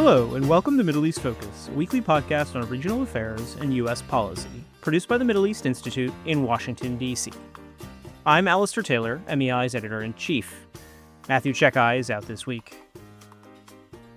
Hello, and welcome to Middle East Focus, a weekly podcast on regional affairs and U.S. policy, produced by the Middle East Institute in Washington, D.C. I'm Alistair Taylor, MEI's editor-in-chief. Matthew Chekai is out this week.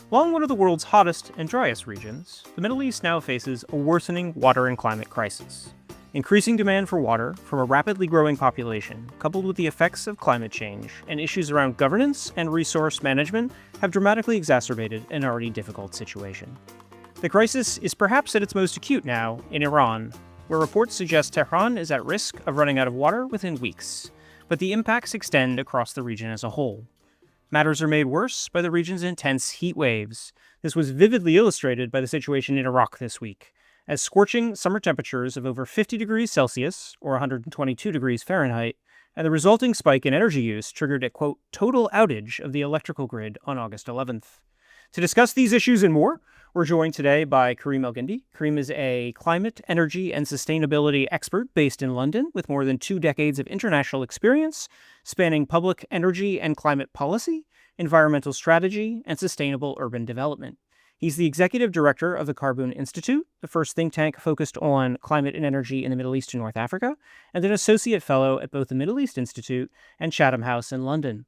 Along one of the world's hottest and driest regions, the Middle East now faces a worsening water and climate crisis. Increasing demand for water from a rapidly growing population, coupled with the effects of climate change and issues around governance and resource management, have dramatically exacerbated an already difficult situation. The crisis is perhaps at its most acute now in Iran, where reports suggest Tehran is at risk of running out of water within weeks, but the impacts extend across the region as a whole. Matters are made worse by the region's intense heat waves. This was vividly illustrated by the situation in Iraq this week, as scorching summer temperatures of over 50 degrees Celsius, or 122 degrees Fahrenheit, and the resulting spike in energy use triggered a, quote, total outage of the electrical grid on August 11th. To discuss these issues and more, we're joined today by Karim Elgendy. Karim is a climate, energy, and sustainability expert based in London with more than 2 decades of international experience, spanning public energy and climate policy, environmental strategy, and sustainable urban development. He's the executive director of the Carbon Institute, the first think tank focused on climate and energy in the Middle East and North Africa, and an associate fellow at both the Middle East Institute and Chatham House in London.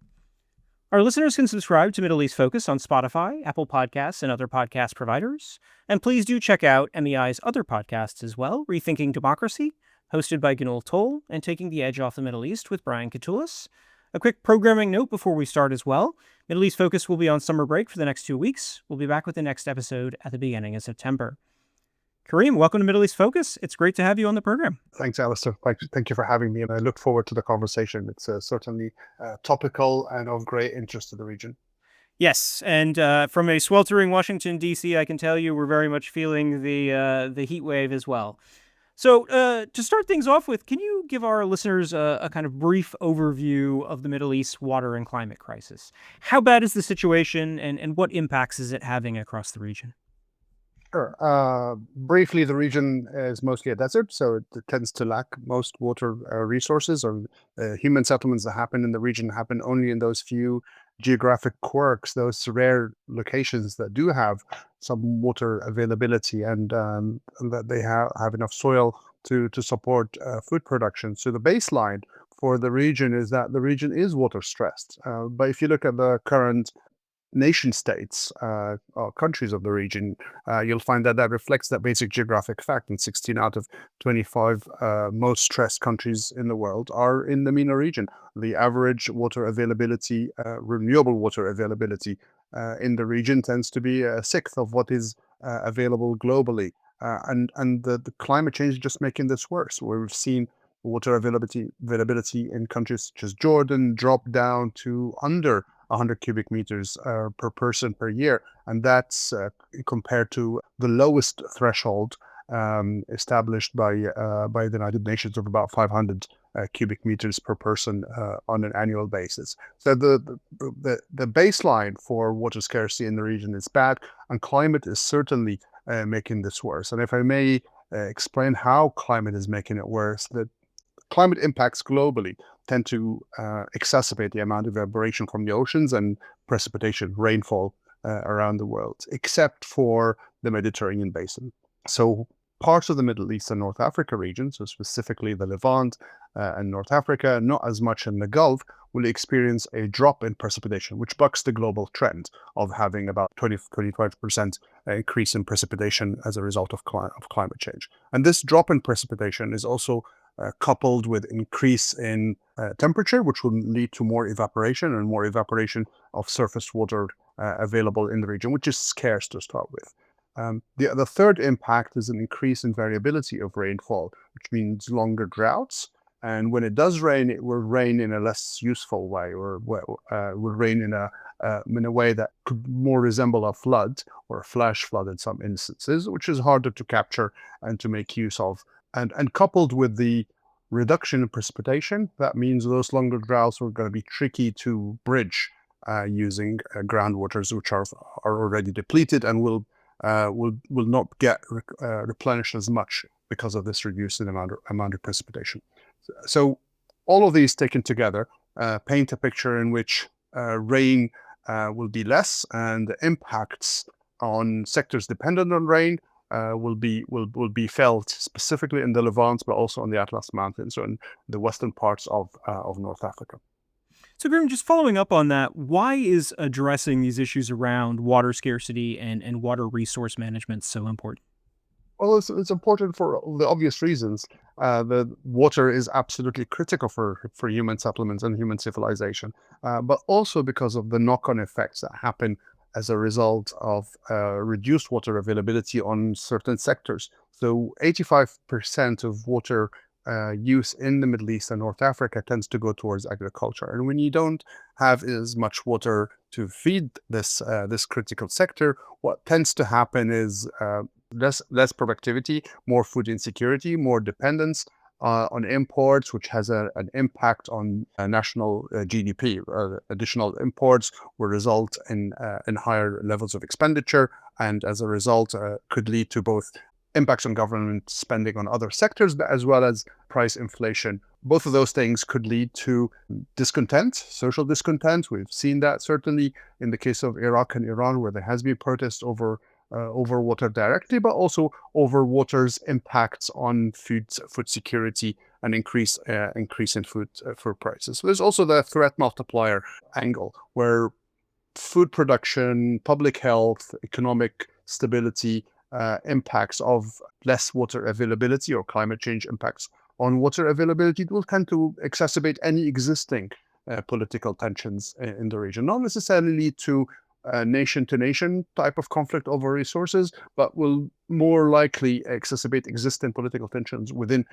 Our listeners can subscribe to Middle East Focus on Spotify, Apple Podcasts, and other podcast providers. And please do check out MEI's other podcasts as well, Rethinking Democracy, hosted by Gunul Toll, and Taking the Edge Off the Middle East with Brian Katulis. A quick programming note before we start as well. Middle East Focus will be on summer break for the next 2 weeks. We'll be back with the next episode at the beginning of September. Karim, welcome to Middle East Focus. It's great to have you on the program. Thanks, Alistair. Thank you for having me, and I look forward to the conversation. It's certainly topical and of great interest to the region. Yes, and from a sweltering Washington, D.C., I can tell you we're very much feeling the heat wave as well. So to start things off with, can you give our listeners a kind of brief overview of the Middle East water and climate crisis? How bad is the situation, and what impacts is it having across the region? Sure. Briefly, the region is mostly a desert, so it tends to lack most water resources, or human settlements that happen in the region happen only in those few geographic quirks, those rare locations that do have some water availability and that they have enough soil to support food production. So the baseline for the region is that the region is water stressed. But if you look at the current nation states or countries of the region, you'll find that reflects that basic geographic fact. And 16 out of 25 most stressed countries in the world are in the MENA region. The average water availability, renewable water availability in the region tends to be a sixth of what is available globally. And the climate change is just making this worse. We've seen water availability in countries such as Jordan drop down to under 100 cubic meters per person per year. And that's compared to the lowest threshold established by the United Nations of about 500 cubic meters per person on an annual basis. So the baseline for water scarcity in the region is bad, and climate is certainly making this worse. And if I may explain how climate is making it worse, that climate impacts globally tend to exacerbate the amount of evaporation from the oceans and precipitation, rainfall around the world, except for the Mediterranean basin. So parts of the Middle East and North Africa region, so specifically the Levant and North Africa, not as much in the Gulf, will experience a drop in precipitation, which bucks the global trend of having about 20-25% increase in precipitation as a result of climate change. And this drop in precipitation is also coupled with increase in temperature, which will lead to more evaporation of surface water available in the region, which is scarce to start with. The third impact is an increase in variability of rainfall, which means longer droughts. And when it does rain, it will rain in a less useful way, or will rain in a way that could more resemble a flood or a flash flood in some instances, which is harder to capture and to make use of. And coupled with the reduction in precipitation, that means those longer droughts are going to be tricky to bridge using groundwaters, which are already depleted and will not get replenished as much because of this reduced amount of precipitation. So all of these taken together paint a picture in which rain will be less, and the impacts on sectors dependent on rain will be felt specifically in the Levant, but also on the Atlas Mountains, so in the western parts of North Africa. So, Karim, just following up on that, why is addressing these issues around water scarcity and water resource management so important? Well, it's important for the obvious reasons. The water is absolutely critical for human settlements and human civilization, but also because of the knock-on effects that happen as a result of reduced water availability on certain sectors. So 85% of water use in the Middle East and North Africa tends to go towards agriculture. And when you don't have as much water to feed this critical sector, what tends to happen is less productivity, more food insecurity, more dependence on imports, which has an impact on national GDP. Additional imports will result in higher levels of expenditure, and as a result, could lead to both impacts on government spending on other sectors, but as well as price inflation. Both of those things could lead to discontent, social discontent. We've seen that certainly in the case of Iraq and Iran, where there has been protests over water directly, but also over water's impacts on food security and increase in food prices. So there's also the threat multiplier angle, where food production, public health, economic stability, impacts of less water availability or climate change impacts on water availability will tend to exacerbate any existing political tensions in the region. Not necessarily lead to nation-to-nation type of conflict over resources, but will more likely exacerbate existing political tensions within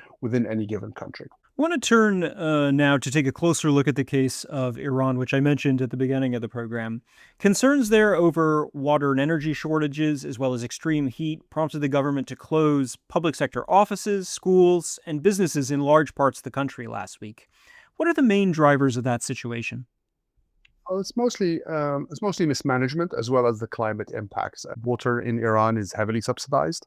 any given country. I want to turn now to take a closer look at the case of Iran, which I mentioned at the beginning of the program. Concerns there over water and energy shortages, as well as extreme heat, prompted the government to close public sector offices, schools, and businesses in large parts of the country last week. What are the main drivers of that situation? Well, it's mostly mismanagement as well as the climate impacts. Water in Iran is heavily subsidized.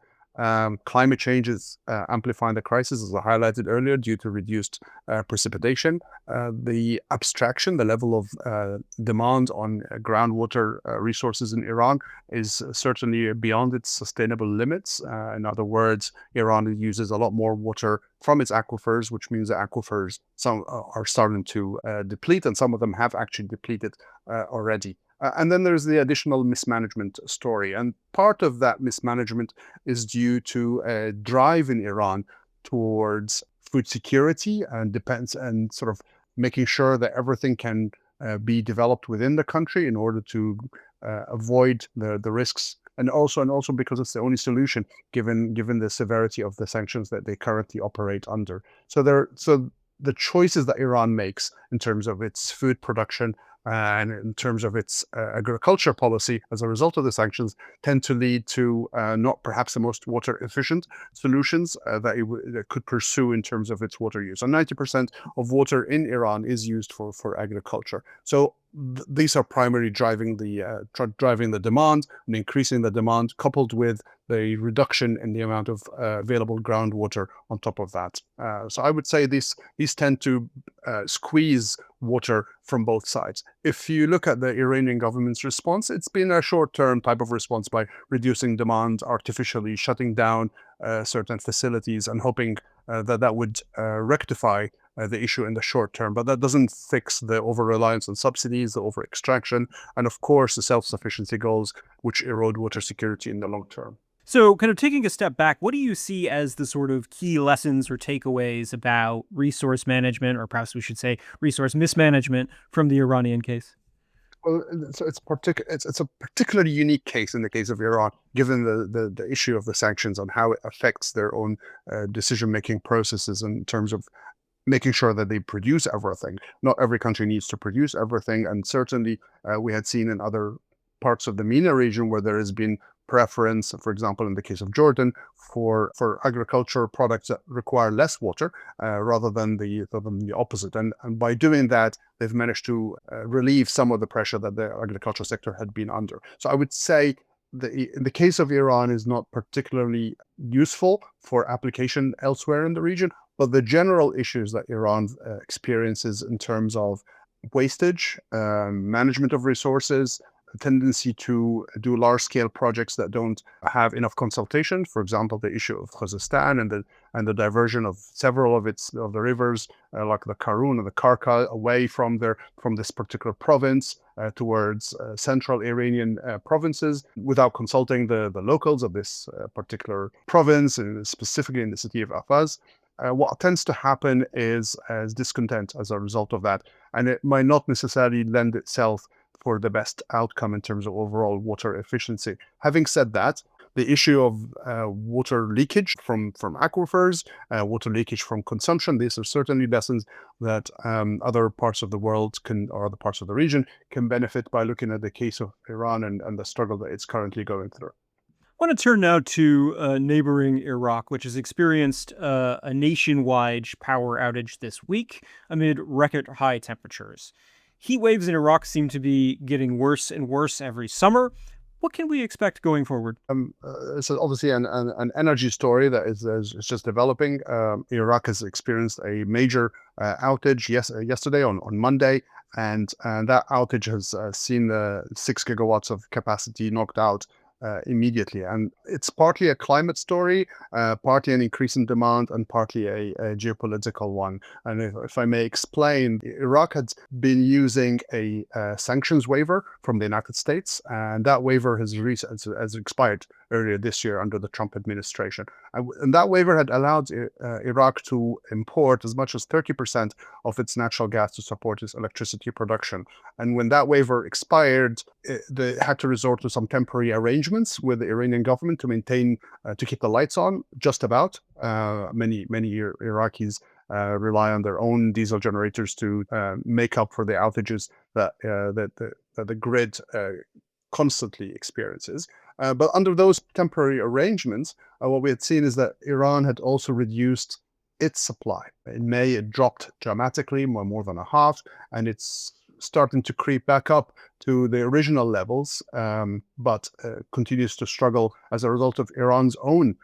Climate change is amplifying the crisis, as I highlighted earlier, due to reduced precipitation. The abstraction, the level of demand on groundwater resources in Iran is certainly beyond its sustainable limits. In other words, Iran uses a lot more water from its aquifers, which means the aquifers some are starting to deplete, and some of them have actually depleted already. And then there's the additional mismanagement story. And part of that mismanagement is due to a drive in Iran towards food security and depends and sort of making sure that everything can be developed within the country in order to avoid the risks. And also because it's the only solution given the severity of the sanctions that they currently operate under. So the choices that Iran makes in terms of its food production and in terms of its agriculture policy as a result of the sanctions tend to lead to not perhaps the most water efficient solutions that it could pursue in terms of its water use. So 90% of water in Iran is used for agriculture. So these are primarily driving the demand and increasing the demand, coupled with the reduction in the amount of available groundwater on top of that. So I would say these tend to squeeze water from both sides. If you look at the Iranian government's response, it's been a short-term type of response by reducing demand artificially, shutting down certain facilities, and hoping that would rectify the issue in the short term. But that doesn't fix the over-reliance on subsidies, the over-extraction, and of course the self-sufficiency goals, which erode water security in the long term. So, kind of taking a step back, what do you see as the sort of key lessons or takeaways about resource management, or perhaps we should say resource mismanagement, from the Iranian case? Well, it's a particularly unique case in the case of Iran, given the issue of the sanctions and how it affects their own decision-making processes in terms of making sure that they produce everything. Not every country needs to produce everything, and certainly we had seen in other parts of the MENA region where there has been preference, for example, in the case of Jordan, for agriculture products that require less water rather than the opposite. And by doing that, they've managed to relieve some of the pressure that the agricultural sector had been under. So I would say in the case of Iran is not particularly useful for application elsewhere in the region, but the general issues that Iran experiences in terms of wastage, management of resources, a tendency to do large-scale projects that don't have enough consultation. For example, the issue of Khuzestan and the diversion of several of the rivers, like the Karun and the Karka, away from this particular province towards central Iranian provinces, without consulting the locals of this particular province, and specifically in the city of Afaz. What tends to happen is as discontent as a result of that, and it might not necessarily lend itself for the best outcome in terms of overall water efficiency. Having said that, the issue of water leakage from aquifers, water leakage from consumption, these are certainly lessons that other parts of the world or other parts of the region can benefit by looking at the case of Iran and the struggle that it's currently going through. I want to turn now to neighboring Iraq, which has experienced a nationwide power outage this week amid record high temperatures. Heat waves in Iraq seem to be getting worse and worse every summer. What can we expect going forward? It's obviously an energy story that is just developing. Iraq has experienced a major outage yesterday on Monday, and that outage has seen 6 gigawatts of capacity knocked out immediately. And it's partly a climate story, partly an increase in demand, and partly a geopolitical one. And if I may explain, Iraq had been using a sanctions waiver from the United States, and that waiver has expired earlier this year under the Trump administration. And that waiver had allowed Iraq to import as much as 30% of its natural gas to support its electricity production. And when that waiver expired, they had to resort to some temporary arrangements with the Iranian government to keep the lights on, just about. Many Iraqis rely on their own diesel generators to make up for the outages that the grid constantly experiences. But under those temporary arrangements, what we had seen is that Iran had also reduced its supply. In May, it dropped dramatically, more than a half, and it's starting to creep back up to the original levels, but continues to struggle as a result of Iran's own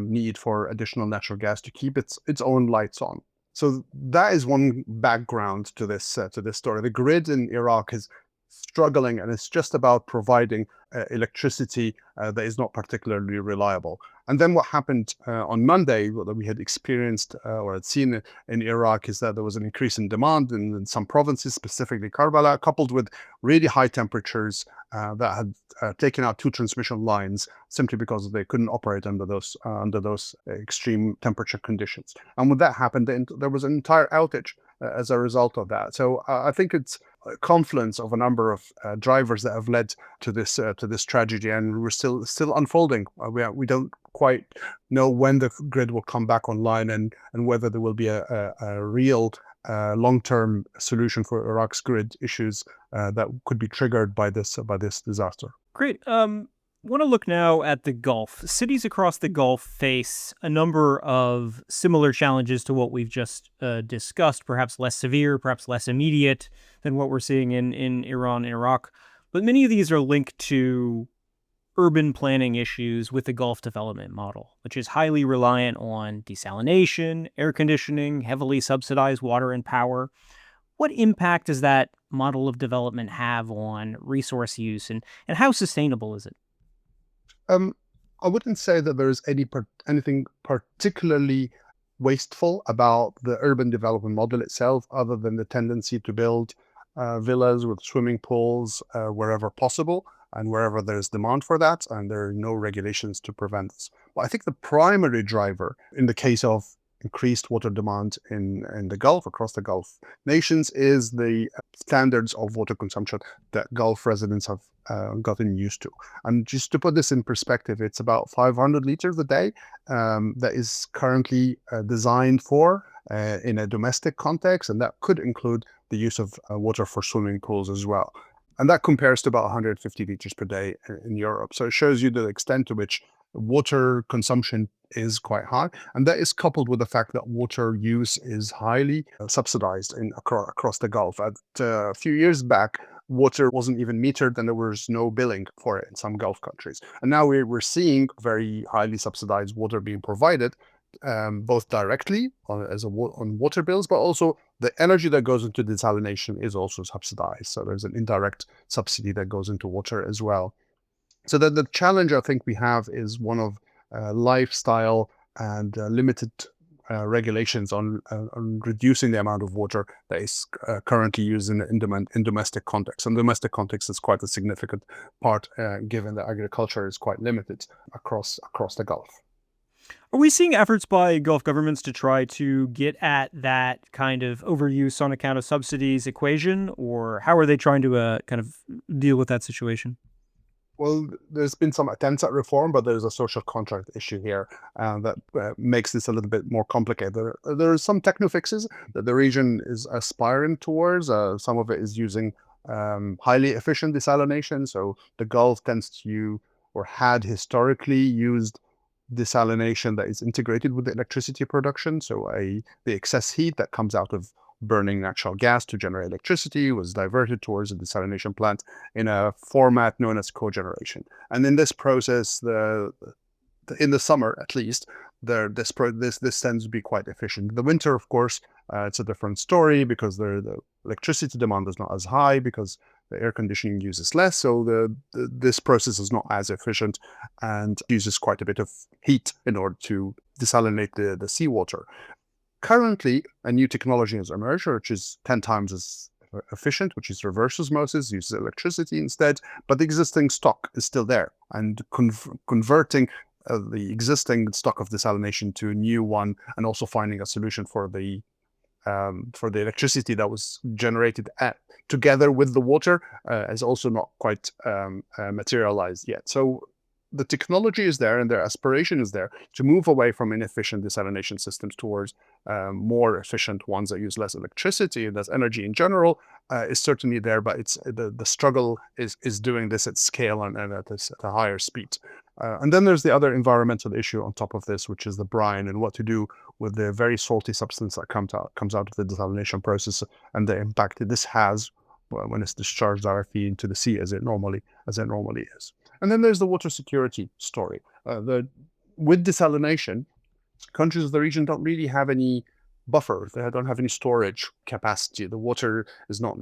need for additional natural gas to keep its own lights on. So that is one background to this story. The grid in Iraq is struggling, and it's just about providing electricity that is not particularly reliable. And then what happened on Monday, what we had experienced or had seen in Iraq, is that there was an increase in demand in some provinces, specifically Karbala, coupled with really high temperatures that had taken out 2 transmission lines simply because they couldn't operate under those extreme temperature conditions. And when that happened, there was an entire outage as a result of that. So I think it's a confluence of a number of drivers that have led to this tragedy, and we're still unfolding. We don't quite know when the grid will come back online and whether there will be a real long-term solution for Iraq's grid issues that could be triggered by this disaster. Great. Want to look now at the Gulf. Cities across the Gulf face a number of similar challenges to what we've just discussed, perhaps less severe, perhaps less immediate than what we're seeing in Iran and Iraq. But many of these are linked to urban planning issues with the Gulf development model, which is highly reliant on desalination, air conditioning, heavily subsidized water and power. What impact does that model of development have on resource use, and how sustainable is it? I wouldn't say that there's anything particularly wasteful about the urban development model itself, other than the tendency to build villas with swimming pools wherever possible and wherever there's demand for that, and there are no regulations to prevent this. But I think the primary driver in the case of increased water demand in the Gulf, across the Gulf nations, is the standards of water consumption that Gulf residents have gotten used to. And just to put this in perspective, it's about 500 liters a day that is currently designed for in a domestic context, and that could include the use of water for swimming pools as well. And that compares to about 150 liters per day in Europe. So it shows you the extent to which water consumption is quite high, and that is coupled with the fact that water use is highly subsidized across the Gulf. A few years back, water wasn't even metered, and there was no billing for it in some Gulf countries. And now we're seeing very highly subsidized water being provided both directly on water bills, but also the energy that goes into desalination is also subsidized. So there's an indirect subsidy that goes into water as well. So the challenge I think we have is one of lifestyle and limited regulations on reducing the amount of water that is currently used in domestic context. And domestic context is quite a significant part, given that agriculture is quite limited across the Gulf. Are we seeing efforts by Gulf governments to try to get at that kind of overuse on account of subsidies equation, or how are they trying to kind of deal with that situation? Well, there's been some attempts at reform, but there's a social contract issue here that makes this a little bit more complicated. There are some techno fixes that the region is aspiring towards. Some of it is using highly efficient desalination. So the Gulf tends to, or had historically used desalination that is integrated with the electricity production. So the excess heat that comes out of burning natural gas to generate electricity was diverted towards a desalination plant in a format known as cogeneration. And in this process, in the summer at least, this tends to be quite efficient. The winter, of course, it's a different story because the electricity demand is not as high because the air conditioning uses less. So this process is not as efficient and uses quite a bit of heat in order to desalinate the seawater. Currently, a new technology has emerged, which is 10 times as efficient, which is reverse osmosis, uses electricity instead, but the existing stock is still there. And converting the existing stock of desalination to a new one, and also finding a solution for the electricity that was generated together with the water is also not quite materialized yet. So the technology is there and their aspiration is there to move away from inefficient desalination systems towards more efficient ones that use less electricity and less energy in general is certainly there, but it's the struggle is doing this at scale and at a higher speed. And then there's the other environmental issue on top of this, which is the brine and what to do with the very salty substance that comes out of the desalination process and the impact that this has when it's discharged directly into the sea as it normally is. And then there's the water security story. With desalination, countries of the region don't really have any buffer. They don't have any storage capacity. The water is not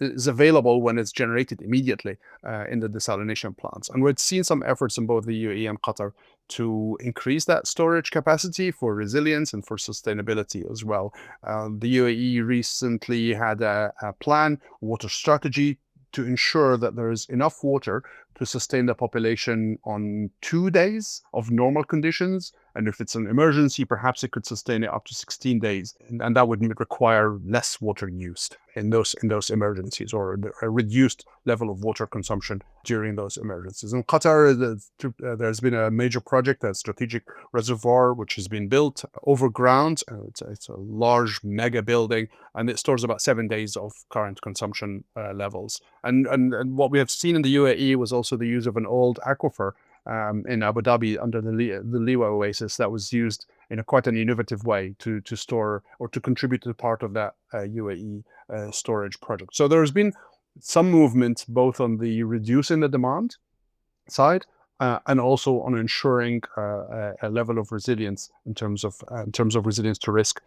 is available when it's generated immediately in the desalination plants. And we've seen some efforts in both the UAE and Qatar to increase that storage capacity for resilience and for sustainability as well. The UAE recently had a plan, water strategy, to ensure that there is enough water to sustain the population on 2 days of normal conditions. And if it's an emergency, perhaps it could sustain it up to 16 days. And that would require less water use in those emergencies, or a reduced level of water consumption during those emergencies. In Qatar, there's been a major project, a strategic reservoir, which has been built overground. It's a large mega building, and it stores about 7 days of current consumption levels. And what we have seen in the UAE was also the use of an old aquifer in Abu Dhabi under the Liwa Oasis that was used in quite an innovative way to store or to contribute to part of that UAE storage project. So there has been some movement both on the reducing the demand side and also on ensuring a level of resilience in terms of resilience to risk,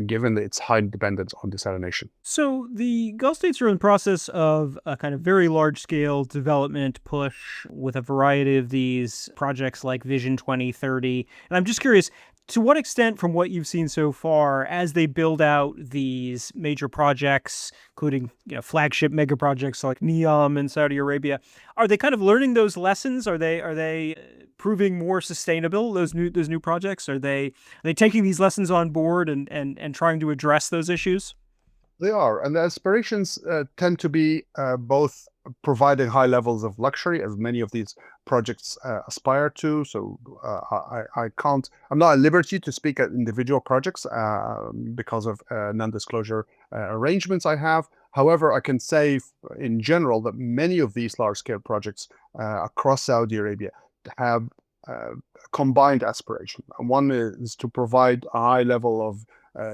given its high dependence on desalination. So the Gulf states are in the process of a kind of very large-scale development push with a variety of these projects like Vision 2030. And I'm just curious, to what extent, from what you've seen so far, as they build out these major projects, including flagship mega projects like NEOM in Saudi Arabia, are they kind of learning those lessons? Are they proving more sustainable? Those new projects, are they taking these lessons on board and trying to address those issues? They are, and the aspirations tend to be both providing high levels of luxury, as many of these projects aspire to. So I'm not at liberty to speak at individual projects because of non-disclosure arrangements I have. However, I can say in general that many of these large-scale projects across Saudi Arabia have combined aspiration. And one is to provide a high level of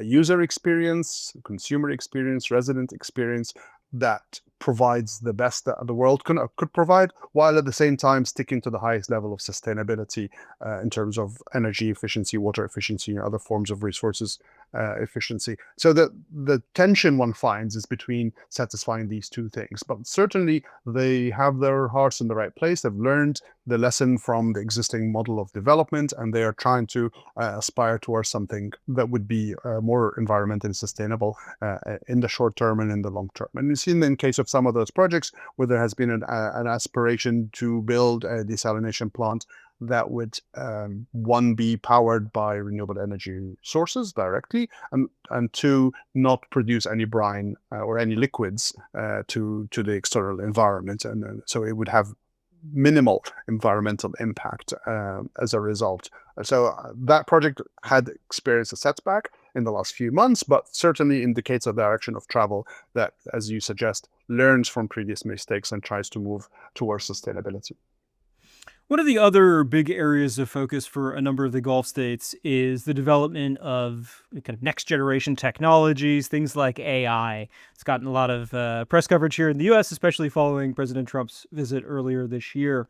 user experience, consumer experience, resident experience that provides the best that the world could provide, while at the same time sticking to the highest level of sustainability in terms of energy efficiency, water efficiency, and other forms of resources efficiency. So the tension one finds is between satisfying these two things. But certainly they have their hearts in the right place. They've learned the lesson from the existing model of development, and they are trying to aspire towards something that would be more environmentally sustainable in the short term and in the long term. And we've seen in case of some of those projects where there has been an aspiration to build a desalination plant that would one, be powered by renewable energy sources directly, and two, not produce any brine or any liquids to the external environment, and so it would have minimal environmental impact as a result. So that project had experienced a setback in the last few months, but certainly indicates a direction of travel that, as you suggest, learns from previous mistakes and tries to move towards sustainability. One of the other big areas of focus for a number of the Gulf states is the development of kind of next generation technologies, things like AI. It's gotten a lot of press coverage here in the US, especially following President Trump's visit earlier this year.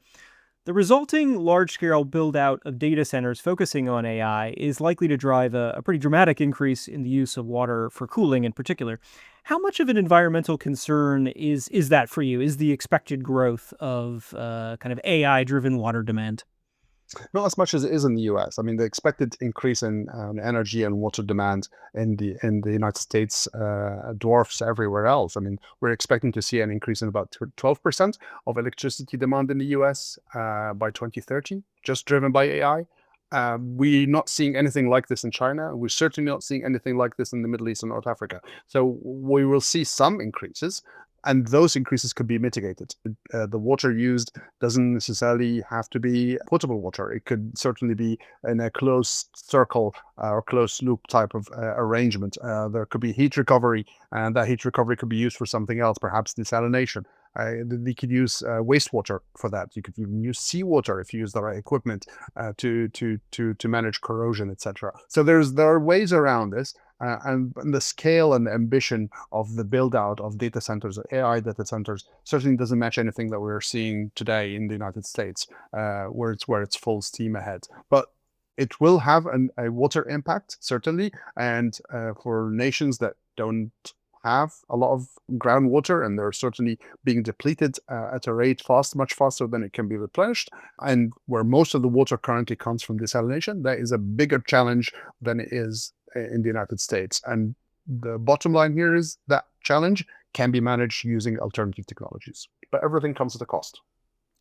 The resulting large-scale build-out of data centers focusing on AI is likely to drive a pretty dramatic increase in the use of water for cooling in particular. How much of an environmental concern is that for you? Is the expected growth of kind of AI-driven water demand? Not as much as it is in the US. I mean, the expected increase in energy and water demand in the United States dwarfs everywhere else. I mean, we're expecting to see an increase in about 12% of electricity demand in the US by 2030, just driven by AI. We're not seeing anything like this in China. We're certainly not seeing anything like this in the Middle East and North Africa. So we will see some increases, and those increases could be mitigated. The water used doesn't necessarily have to be potable water. It could certainly be in a closed circle or closed loop type of arrangement. There could be heat recovery, and that heat recovery could be used for something else, perhaps desalination. They could use wastewater for that. You could even use seawater if you use the right equipment to manage corrosion, etc. So there are ways around this, and the scale and the ambition of the build out of data centers, AI data centers, certainly doesn't match anything that we're seeing today in the United States, where it's full steam ahead. But it will have a water impact, certainly, and for nations that don't have a lot of groundwater, and they're certainly being depleted at a rate much faster than it can be replenished, and where most of the water currently comes from desalination, that is a bigger challenge than it is in the United States. And the bottom line here is that challenge can be managed using alternative technologies, but everything comes at a cost.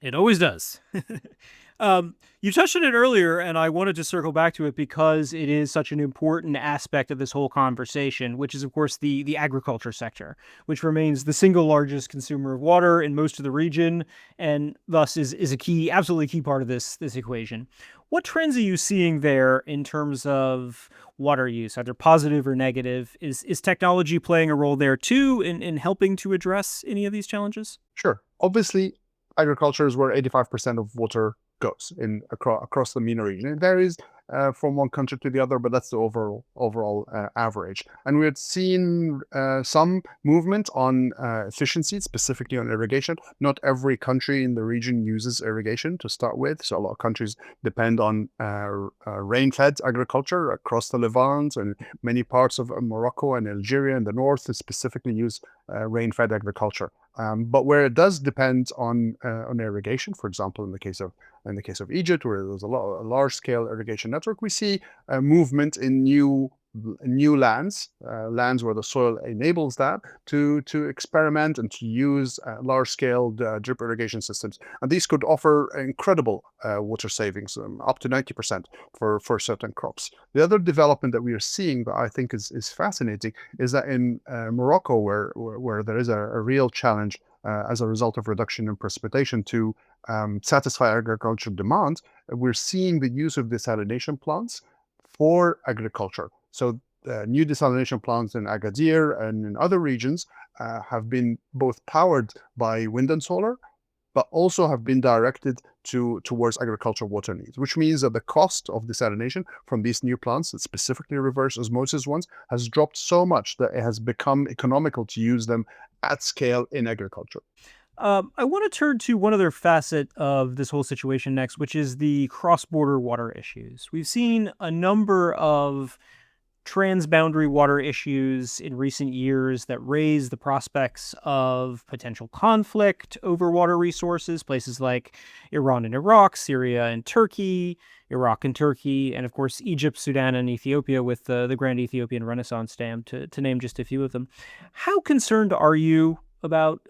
It always does. You touched on it earlier, and I wanted to circle back to it because it is such an important aspect of this whole conversation, which is, of course, the agriculture sector, which remains the single largest consumer of water in most of the region, and thus is a key, absolutely key part of this equation. What trends are you seeing there in terms of water use, either positive or negative? Is technology playing a role there too in helping to address any of these challenges? Sure. Obviously, agriculture is where 85% of water goes in across the MENA region. It varies from one country to the other, but that's the overall average. And we had seen some movement on efficiency, specifically on irrigation. Not every country in the region uses irrigation to start with, so a lot of countries depend on rain-fed agriculture across the Levant, and many parts of Morocco and Algeria in the north specifically use rain-fed agriculture. But where it does depend on irrigation, for example, in the case of Egypt, where there's a large-scale irrigation network, we see a movement in new lands where the soil enables that to experiment and to use large-scale drip irrigation systems. And these could offer incredible water savings, up to 90% for certain crops. The other development that we are seeing that I think is fascinating is that in Morocco, where there is a real challenge as a result of reduction in precipitation to satisfy agricultural demand, we're seeing the use of desalination plants for agriculture. So new desalination plants in Agadir and in other regions have been both powered by wind and solar, but also have been directed towards agricultural water needs, which means that the cost of desalination from these new plants, specifically reverse osmosis ones, has dropped so much that it has become economical to use them at scale in agriculture. I want to turn to one other facet of this whole situation next, which is the cross-border water issues. We've seen a number of transboundary water issues in recent years that raise the prospects of potential conflict over water resources, places like Iran and Iraq, Syria and Turkey, Iraq and Turkey, and of course Egypt, Sudan, and Ethiopia with the Grand Ethiopian Renaissance Dam, to name just a few of them. How concerned are you about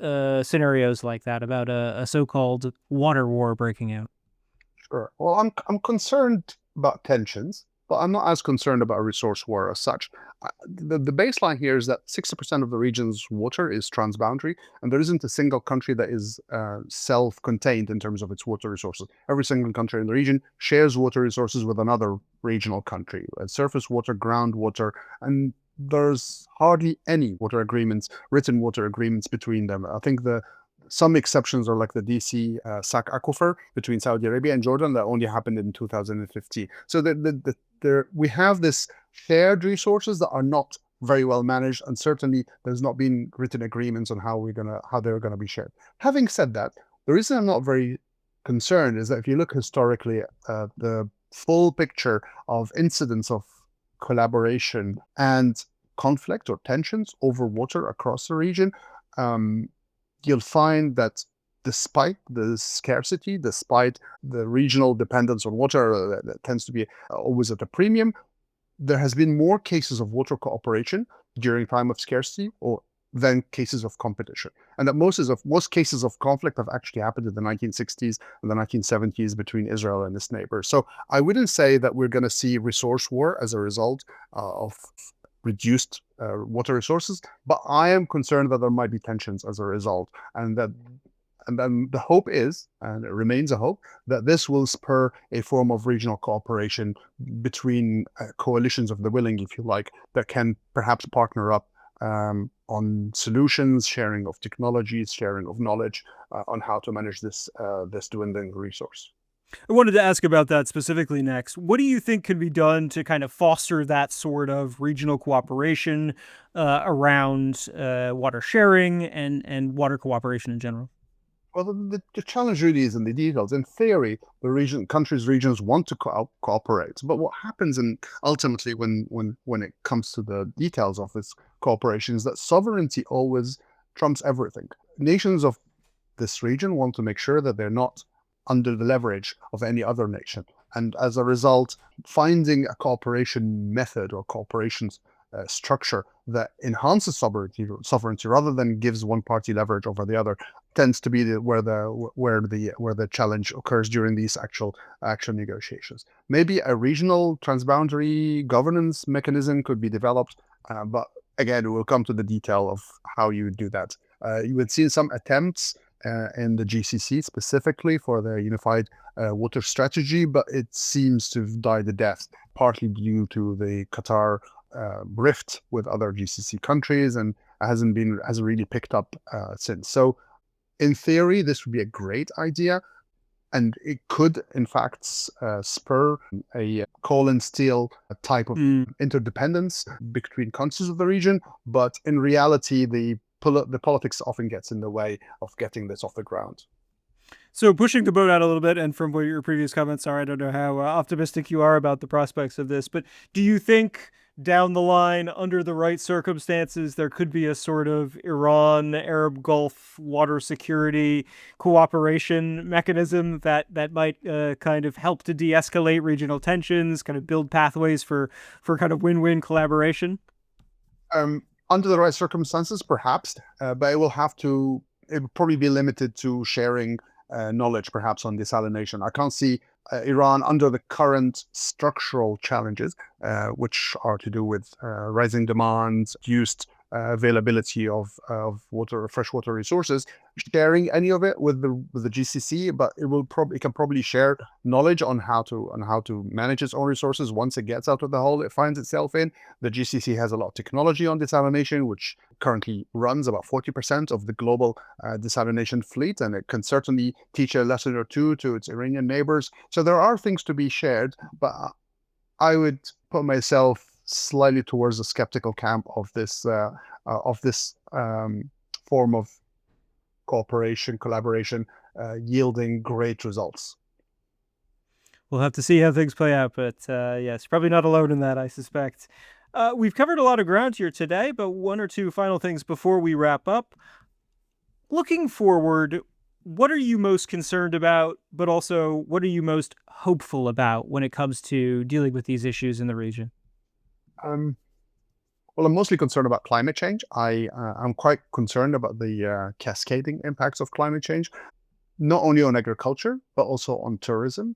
scenarios like that, about a so-called water war breaking out? Sure. Well, I'm concerned about tensions, but I'm not as concerned about a resource war as such. The baseline here is that 60% of the region's water is transboundary, and there isn't a single country that is self-contained in terms of its water resources. Every single country in the region shares water resources with another regional country, surface water, groundwater, and there's hardly any water agreements, written water agreements between them. I think some exceptions are like the DC Sac Aquifer between Saudi Arabia and Jordan that only happened in 2015. So we have this shared resources that are not very well managed, and certainly there's not been written agreements on how they're gonna be shared. Having said that, the reason I'm not very concerned is that if you look historically at the full picture of incidents of collaboration and conflict or tensions over water across the region, um, you'll find that despite the scarcity, despite the regional dependence on water that tends to be always at a premium, there has been more cases of water cooperation during time of scarcity or than cases of competition. And that most cases of conflict have actually happened in the 1960s and the 1970s between Israel and its neighbors. So I wouldn't say that we're going to see resource war as a result of reduced water resources, but I am concerned that there might be tensions as a result, and then the hope is, and it remains a hope, that this will spur a form of regional cooperation between coalitions of the willing, if you like, that can perhaps partner up on solutions, sharing of technologies, sharing of knowledge on how to manage this dwindling resource. I wanted to ask about that specifically next. What do you think can be done to kind of foster that sort of regional cooperation around water sharing and water cooperation in general? Well, the challenge really is in the details. In theory, regions want to cooperate, but what happens, and ultimately when it comes to the details of this cooperation, is that sovereignty always trumps everything. Nations of this region want to make sure that they're not under the leverage of any other nation, and as a result, finding a cooperation method or cooperation structure that enhances sovereignty rather than gives one party leverage over the other tends to be where the challenge occurs during these actual negotiations. Maybe a regional transboundary governance mechanism could be developed, but again, we'll come to the detail of how you do that. You would see some attempts in the GCC specifically for the unified water strategy, but it seems to have died a death, partly due to the Qatar rift with other GCC countries, and hasn't really picked up since. So in theory, this would be a great idea, and it could, in fact, spur a coal and steel type of interdependence between countries of the region. But in reality, the politics often gets in the way of getting this off the ground. So pushing the boat out a little bit, and from what your previous comments are, I don't know how optimistic you are about the prospects of this, but do you think down the line, under the right circumstances, there could be a sort of Iran, Arab Gulf water security cooperation mechanism that might kind of help to de-escalate regional tensions, kind of build pathways for kind of win-win collaboration? Under the right circumstances, perhaps, but it will probably be limited to sharing knowledge, perhaps on desalination. I can't see Iran under the current structural challenges, which are to do with rising demand, reduced availability of freshwater resources, sharing any of it with the GCC. But it can probably share knowledge on how to manage its own resources once it gets out of the hole it finds itself in. The GCC has a lot of technology on desalination, which currently runs about 40% of the global desalination fleet, and it can certainly teach a lesson or two to its Iranian neighbors. So there are things to be shared, but I would put myself slightly towards the skeptical camp of this form of cooperation, collaboration, yielding great results. We'll have to see how things play out, but yes, probably not alone in that, I suspect. We've covered a lot of ground here today, but one or two final things before we wrap up. Looking forward, what are you most concerned about, but also what are you most hopeful about when it comes to dealing with these issues in the region? Well, I'm mostly concerned about climate change. I'm quite concerned about the cascading impacts of climate change, not only on agriculture, but also on tourism.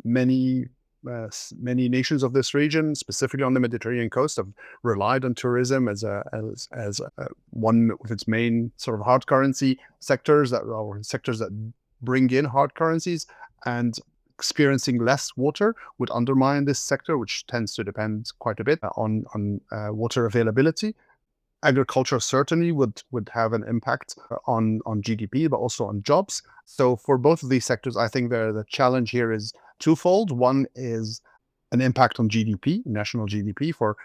Many nations of this region, specifically on the Mediterranean coast, have relied on tourism as one of its main sort of hard currency sectors that bring in hard currencies, and experiencing less water would undermine this sector, which tends to depend quite a bit on water availability. Agriculture certainly would have an impact on GDP, but also on jobs. So for both of these sectors, I think the challenge here is twofold. One is an impact on GDP, national GDP for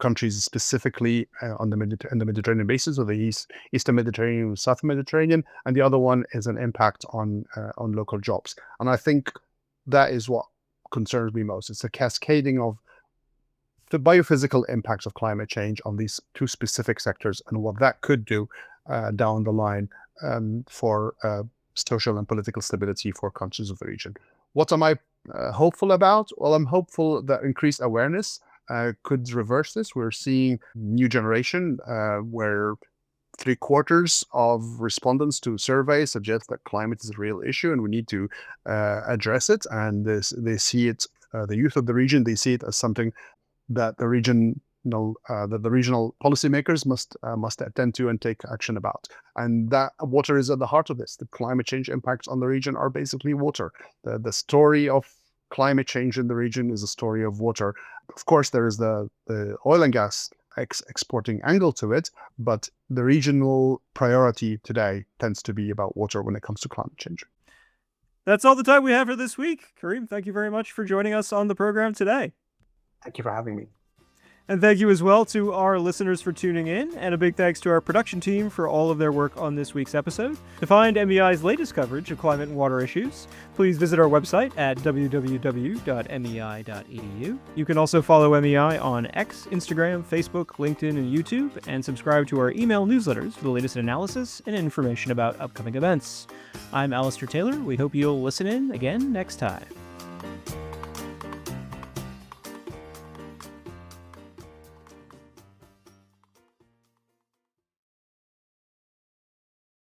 countries specifically in the Mediterranean basin, so the Eastern Mediterranean, South Mediterranean, and the other one is an impact on local jobs. And I think that is what concerns me most. It's the cascading of the biophysical impacts of climate change on these two specific sectors and what that could do down the line for social and political stability for countries of the region. What am I hopeful about? Well, I'm hopeful that increased awareness could reverse this. We're seeing new generation where 3/4 of respondents to surveys suggest that climate is a real issue and we need to address it. And they see it, the youth of the region, they see it as something that the regional policymakers must attend to and take action about. And that water is at the heart of this. The climate change impacts on the region are basically water. The story of climate change in the region is a story of water. Of course, there is the oil and gas exporting angle to it, but the regional priority today tends to be about water when it comes to climate change. That's all the time we have for this week. Karim, thank you very much for joining us on the program today. Thank you for having me. And thank you as well to our listeners for tuning in, and a big thanks to our production team for all of their work on this week's episode. To find MEI's latest coverage of climate and water issues, please visit our website at www.mei.edu. You can also follow MEI on X, Instagram, Facebook, LinkedIn, and YouTube, and subscribe to our email newsletters for the latest analysis and information about upcoming events. I'm Alistair Taylor. We hope you'll listen in again next time.